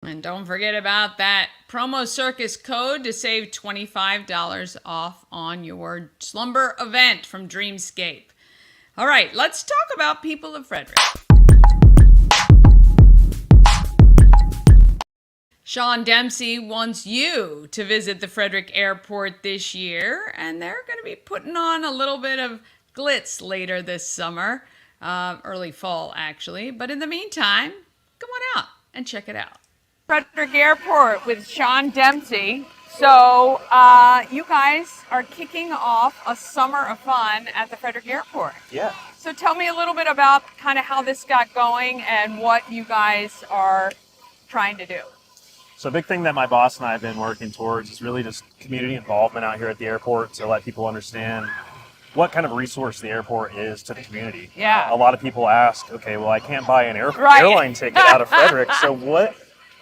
And don't forget about that promo circus code to save $25 off on your slumber event from Dreamscape. All right, let's talk about people of Frederick. Shon Dempsey wants you to visit the Frederick Airport this year, and they're going to be putting on a little bit of glitz later this summer, early fall actually. But in the meantime, come on out and check it out. Frederick Airport with Shon Dempsey. So you guys are kicking off a summer of fun at the Frederick Airport. Yeah. So tell me a little bit about kind of how this got going and what you guys are trying to do. So a big thing that my boss and I have been working towards is really just community involvement out here at the airport to let people understand what kind of resource the airport is to the community. Yeah. A lot of people ask, okay, well, I can't buy an airline ticket out of Frederick, so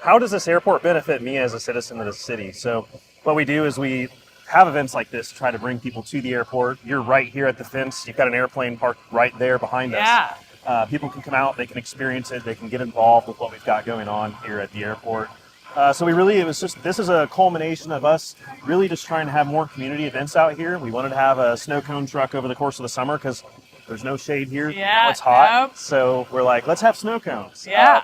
how does this airport benefit me as a citizen of the city? So what we do is we have events like this to try to bring people to the airport. You're right here at the fence. You've got an airplane parked right there behind us. People can come out, they can experience it, they can get involved with what we've got going on here at the airport. So this is a culmination of us really just trying to have more community events out here. We wanted to have a snow cone truck over the course of the summer because there's no shade here. Yeah, It's hot. nope. So we're like, let's have snow cones. Yeah.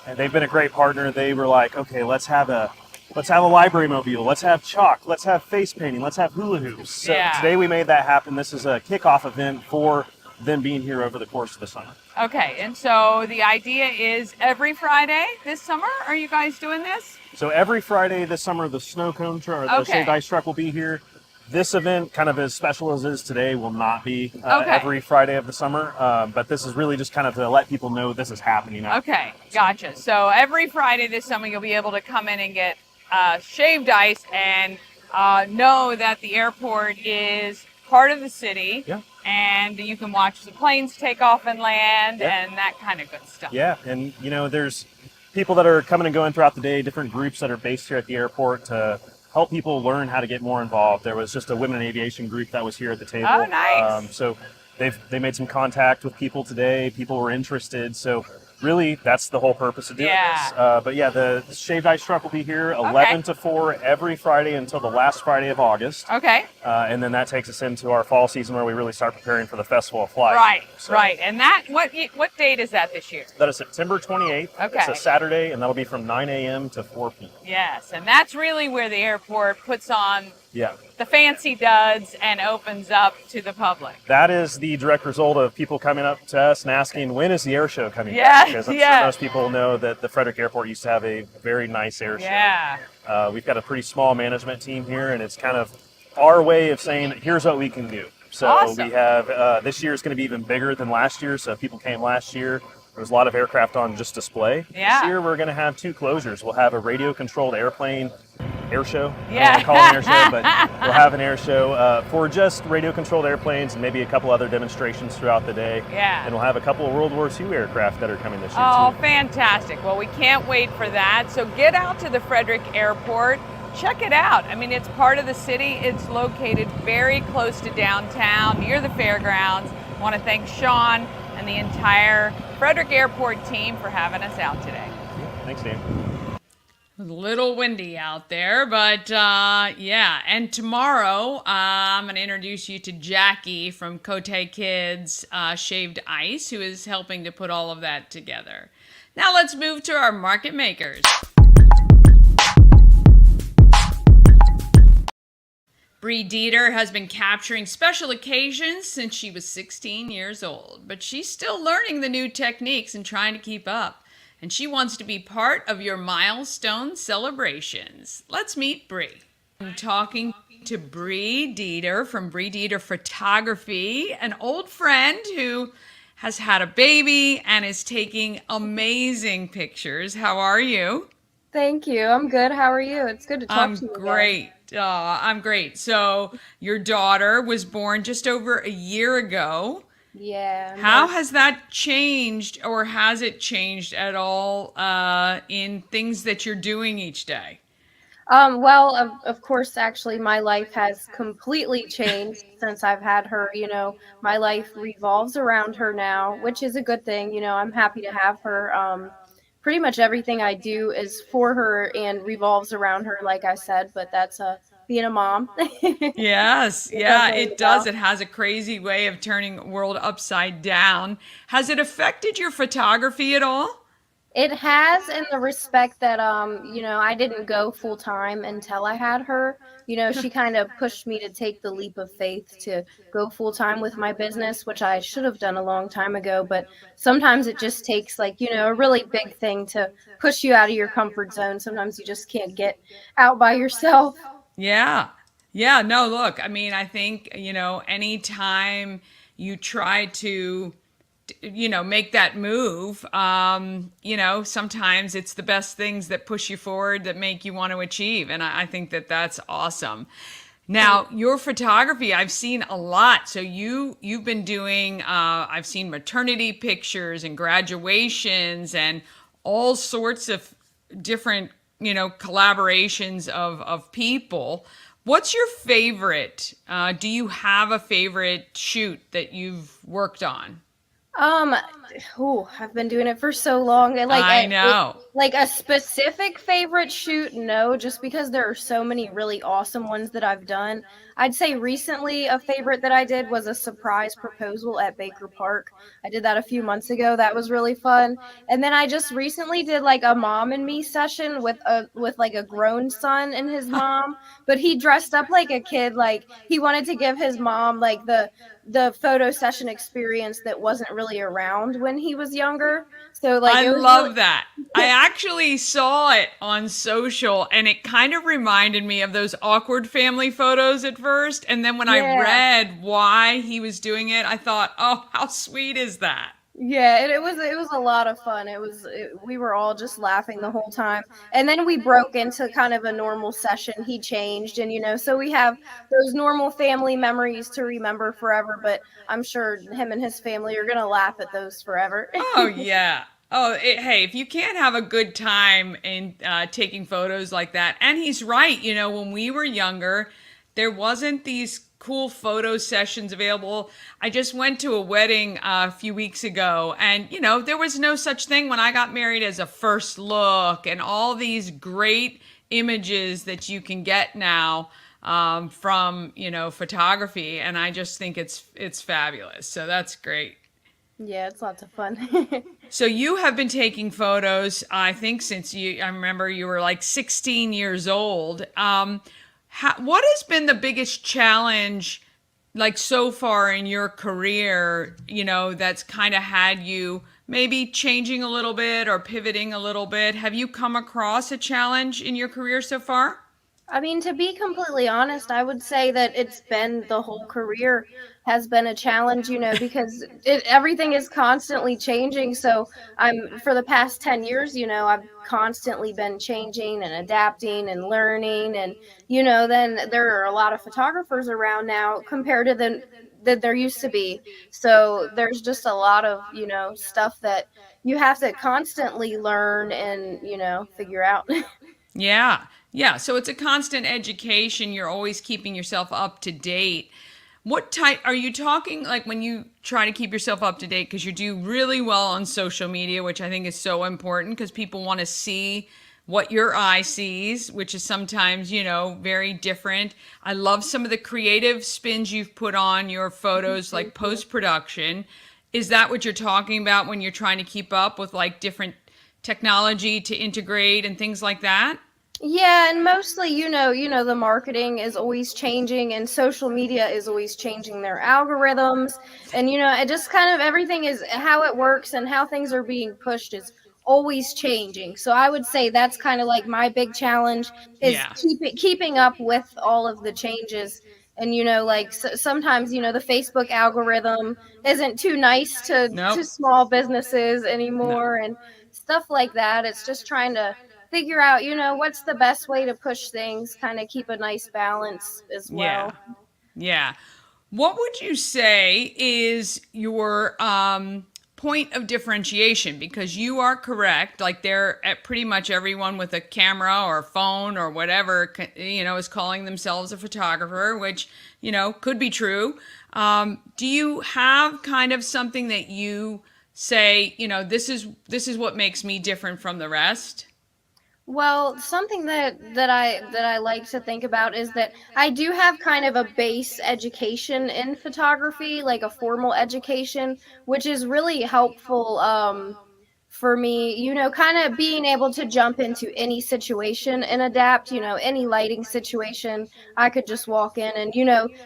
And they've been a great partner. They were like, okay, let's have a library mobile. Let's have chalk. Let's have face painting. Let's have hula hoops. So today we made that happen. This is a kickoff event for them being here over the course of the summer. Okay, and so the idea is every Friday this summer, are you guys doing this? So every Friday this summer, the snow cone truck, or the shaved ice truck will be here. This event, kind of as special as it is today, will not be every Friday of the summer. But this is really just kind of to let people know this is happening. Okay, gotcha. So every Friday this summer, you'll be able to come in and get shaved ice and know that the airport is part of the city. Yeah. And you can watch the planes take off and land and that kind of good stuff. Yeah, and there's people that are coming and going throughout the day, different groups that are based here at the airport to help people learn how to get more involved. There was just a women in aviation group that was here at the table. Oh, nice. So they made some contact with people today. People were interested. So really, that's the whole purpose of doing this. But yeah, the shaved ice truck will be here 11 to 4 every Friday until the last Friday of August. Okay. And then that takes us into our fall season where we really start preparing for the Festival of Flight. Right, right. And that, what date is that this year? That is September 28th. Okay. It's a Saturday, and that'll be from 9 a.m. to 4 p.m. Yes, and that's really where the airport puts on Yeah. the fancy duds and opens up to the public. That is the direct result of people coming up to us and asking, when is the air show coming Yeah, back? Because I'm yeah. sure most people know that the Frederick Airport used to have a very nice air show. Yeah. We've got a pretty small management team here, and it's kind of our way of saying, here's what we can do. So Awesome. we have, this year is going to be even bigger than last year. So if people came last year, there was a lot of aircraft on just display. Yeah. This year we're going to have 2 closures. We'll have a radio-controlled airplane air show. Yeah. I don't want to call it an air show, but we'll have an air show for just radio-controlled airplanes and maybe a couple other demonstrations throughout the day. Yeah. And we'll have a couple of World War II aircraft that are coming this year Oh, too. fantastic. Well, we can't wait for that. So get out to the Frederick Airport. Check it out. I mean, it's part of the city. It's located very close to downtown, near the fairgrounds. I want to thank Shon and the entire Frederick Airport team for having us out today. Thanks, Dan. A little windy out there, but yeah. And tomorrow, I'm going to introduce you to Jackie from Cote Kids Shaved Ice, who is helping to put all of that together. Now let's move to our market makers. Brii Dieter has been capturing special occasions since she was 16 years old, but she's still learning the new techniques and trying to keep up. And she wants to be part of your milestone celebrations. Let's meet Brii. I'm talking to Brii Dieter from Brii Dieter Photography, an old friend who has had a baby and is taking amazing pictures. How are you? Thank you. I'm good. How are you? It's good to talk to you again. Great. I'm great. So your daughter was born just over a year ago. Yeah. How has that changed, or has it changed at all in things that you're doing each day? Well, of course, actually, my life has completely changed since I've had her. You know, my life revolves around her now, which is a good thing. You know, I'm happy to have her. Pretty much everything I do is for her and revolves around her, like I said, but that's being a mom. Yes, yeah, it does. It has a crazy way of turning the world upside down. Has it affected your photography at all? It has, in the respect that, you know, I didn't go full time until I had her. You know, she kind of pushed me to take the leap of faith to go full time with my business, which I should have done a long time ago. But sometimes it just takes, like, you know, a really big thing to push you out of your comfort zone. Sometimes you just can't get out by yourself. Yeah. Yeah. No, look, I mean, I think, you know, anytime you try to, you know, make that move, you know, sometimes it's the best things that push you forward that make you want to achieve. And I think that that's awesome. Now, your photography, I've seen a lot. So you've been doing, I've seen maternity pictures and graduations and all sorts of different, you know, collaborations of people. What's your favorite? Do you have a favorite shoot that you've worked on? Um, I've been doing it for so long. And I know. like a specific favorite shoot, no, just because there are so many really awesome ones that I've done. I'd say recently a favorite that I did was a surprise proposal at Baker Park. I did that a few months ago. That was really fun. And then I just recently did like a mom and me session with like a grown son and his mom, but he dressed up like a kid. Like he wanted to give his mom like the photo session experience that wasn't really around when he was younger. So like I it was love really, that. I actually saw it on social and it kind of reminded me of those awkward family photos at first. And then when I Yeah. read why he was doing it, I thought, oh, how sweet is that? yeah, it was a lot of fun. We were all just laughing the whole time. And then we broke into kind of a normal session. He changed and so we have those normal family memories to remember forever, but I'm sure him and his family are going to laugh at those forever. Oh, yeah. Oh, hey, if you can't have a good time in taking photos like that, and he's right, when we were younger, there wasn't these cool photo sessions available. I just went to a wedding a few weeks ago, and there was no such thing when I got married as a first look and all these great images that you can get now from photography, and I just think it's fabulous. So that's great. Yeah, it's lots of fun. So you have been taking photos, I think, since I remember you were like 16 years old. What has been the biggest challenge, like so far in your career, that's kind of had you maybe changing a little bit or pivoting a little bit? Have you come across a challenge in your career so far? I mean, to be completely honest, I would say that it's been the whole career has been a challenge, because everything is constantly changing. So for the past 10 years, I've constantly been changing and adapting and learning. And, then there are a lot of photographers around now compared to that there used to be. So there's just a lot of, stuff that you have to constantly learn and, figure out. Yeah. Yeah. So it's a constant education. You're always keeping yourself up to date. What type are you talking like when you try to keep yourself up to date? Because you do really well on social media, which I think is so important because people want to see what your eye sees, which is sometimes, very different. I love some of the creative spins you've put on your photos, like post-production. Is that what you're talking about when you're trying to keep up with like different technology to integrate and things like that? Yeah, and mostly, the marketing is always changing and social media is always changing their algorithms. And, it just kind of everything is how it works and how things are being pushed is always changing. So I would say that's kind of like my big challenge is Yeah. keeping up with all of the changes. And, like sometimes, the Facebook algorithm isn't too nice Nope. to small businesses No. anymore and stuff like that. It's just trying to figure out, what's the best way to push things, kind of keep a nice balance as Yeah. well. Yeah. What would you say is your point of differentiation? Because you are correct. Like they're at pretty much everyone with a camera or a phone or whatever, is calling themselves a photographer, which, could be true. Do you have kind of something that you say, this is what makes me different from the rest? Well, something that I like to think about is that I do have kind of a base education in photography, like a formal education, which is really helpful for me, kind of being able to jump into any situation and adapt, any lighting situation. I could just walk in and,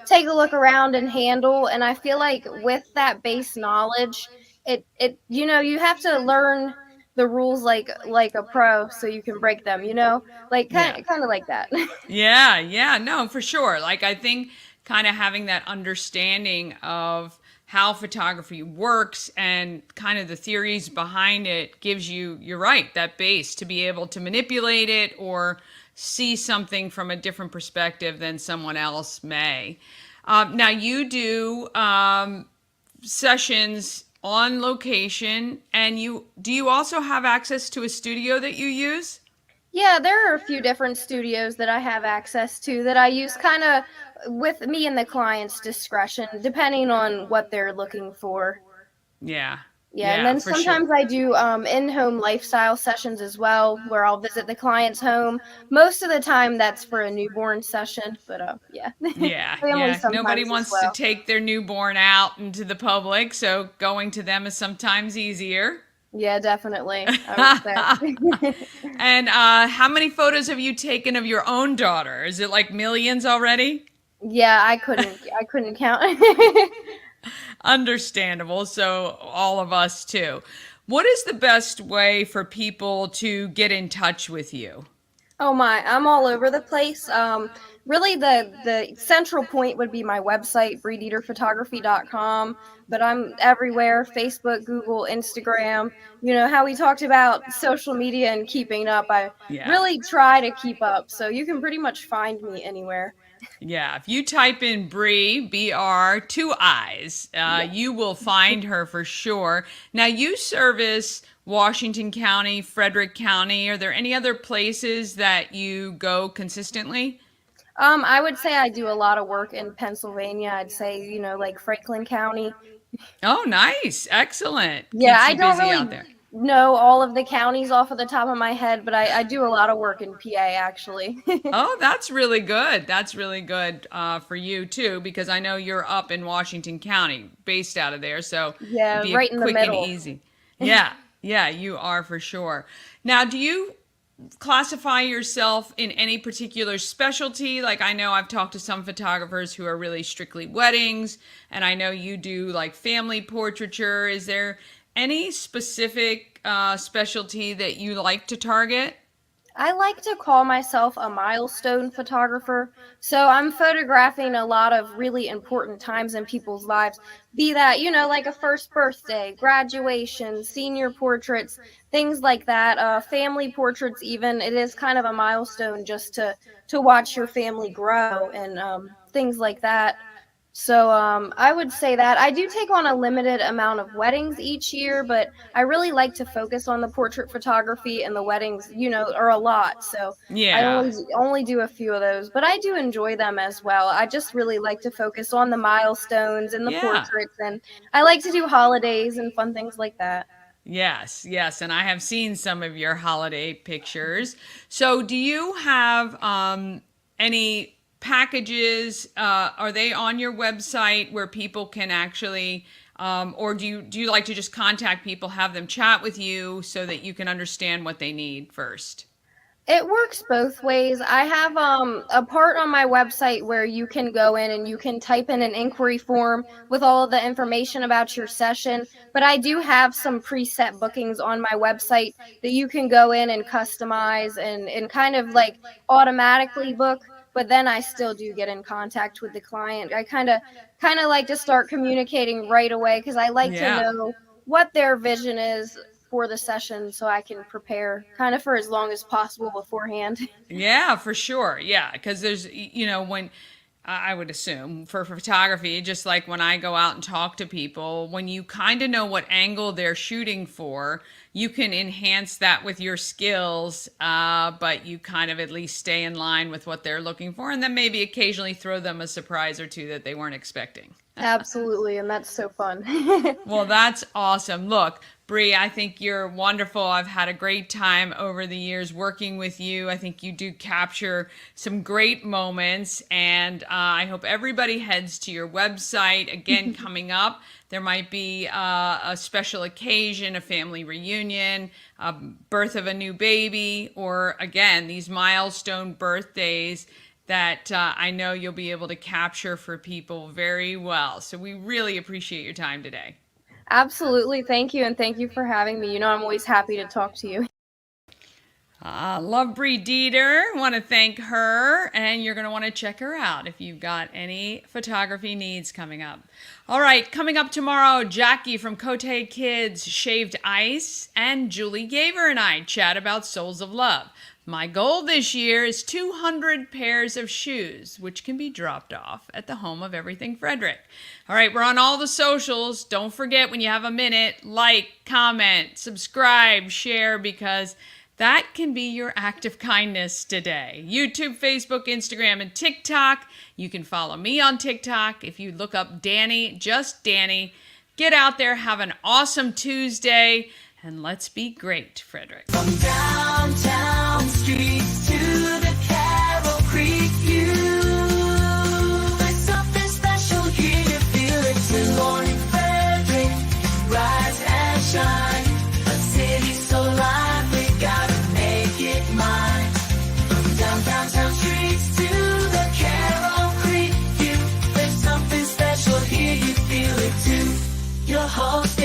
take a look around and handle. And I feel like with that base knowledge, you have to learn the rules like a pro so you can break them, like Yeah. kind of like that. Yeah, yeah, no, for sure. Like I think kind of having that understanding of how photography works and kind of the theories behind it gives you, you're right, that base to be able to manipulate it or see something from a different perspective than someone else may. Now you do sessions on location, and do you also have access to a studio that you use? Yeah, there are a few different studios that I have access to that I use kind of with me and the client's discretion, depending on what they're looking for. Yeah. Yeah, and then for sometimes sure. I do in-home lifestyle sessions as well, where I'll visit the client's home. Most of the time, that's for a newborn session, but yeah, Yeah, family yeah. Nobody sometimes as wants to well. take their newborn out into the public, so going to them is sometimes easier. Yeah, definitely. I would say. And how many photos have you taken of your own daughter? Is it like millions already? Yeah, I couldn't count. Understandable. So all of us too. What is the best way for people to get in touch with you? Oh my, I'm all over the place. Really the central point would be my website, breedeaterphotography.com, but I'm everywhere, Facebook, Google, Instagram. You know, how we talked about social media and keeping up. I Yeah. really try to keep up, so you can pretty much find me anywhere. Yeah, if you type in Brii, B-R, two I's, you will find her for sure. Now, you service Washington County, Frederick County. Are there any other places that you go consistently? I would say I do a lot of work in Pennsylvania. I'd say, like Franklin County. Oh, nice. Excellent. Yeah, Keeps I you don't busy really out there. know all of the counties off of the top of my head, but I do a lot of work in PA actually. Oh, that's really good. That's really good for you too, because I know you're up in Washington County, based out of there, so it'd Yeah, be right in the quick and middle. easy. Yeah, yeah, you are for sure. Now, do you classify yourself in any particular specialty? Like, I know I've talked to some photographers who are really strictly weddings, and I know you do like family portraiture. Is there any specific specialty that you like to target? I like to call myself a milestone photographer. So I'm photographing a lot of really important times in people's lives. Be that, like a first birthday, graduation, senior portraits, things like that, family portraits even. It is kind of a milestone just to watch your family grow and things like that. So I would say that I do take on a limited amount of weddings each year, but I really like to focus on the portrait photography, and the weddings, are a lot. So I Yeah. only do a few of those, but I do enjoy them as well. I just really like to focus on the milestones and the Yeah. portraits, and I like to do holidays and fun things like that. Yes, yes, and I have seen some of your holiday pictures. So, do you have any packages? Are they on your website where people can actually, or do you like to just contact people, have them chat with you so that you can understand what they need first? It works both ways. I have a part on my website where you can go in and you can type in an inquiry form with all of the information about your session, but I do have some preset bookings on my website that you can go in and customize and kind of like automatically book, but then I still do get in contact with the client. I kind of like to start communicating right away because I like to Yeah. know what their vision is for the session so I can prepare kind of for as long as possible beforehand. Yeah, for sure. Yeah, because there's, when I would assume for photography, just like when I go out and talk to people, when you kind of know what angle they're shooting for, you can enhance that with your skills, but you kind of at least stay in line with what they're looking for, and then maybe occasionally throw them a surprise or two that they weren't expecting. Absolutely, and that's so fun. Well, that's awesome. Look, Brii, I think you're wonderful. I've had a great time over the years working with you. I think you do capture some great moments, and I hope everybody heads to your website. Again, coming up, there might be a special occasion, a family reunion, a birth of a new baby, or again, these milestone birthdays that I know you'll be able to capture for people very well. So we really appreciate your time today. Absolutely, thank you, and thank you for having me. I'm always happy to talk to you. Love Brii Dieter. Want to thank her, and you're going to want to check her out if you've got any photography needs coming up. All right, coming up tomorrow, Jackie from Cote Kids Shaved Ice, and Julie Gaver and I chat about Souls of Love. My goal this year is 200 pairs of shoes, which can be dropped off at the home of Everything Frederick. All right, we're on all the socials. Don't forget, when you have a minute, like, comment, subscribe, share, because that can be your act of kindness today. YouTube, Facebook, Instagram, and TikTok. You can follow me on TikTok. If you look up Dani, just Dani, Get out there, have an awesome Tuesday, and let's be great, Frederick. From downtown streets to the Carroll Creek view, there's something special here, you feel it too. Morning Frederick, rise and shine. A city so lively, gotta make it mine. From downtown streets to the Carroll Creek view, there's something special here, you feel it too. Your host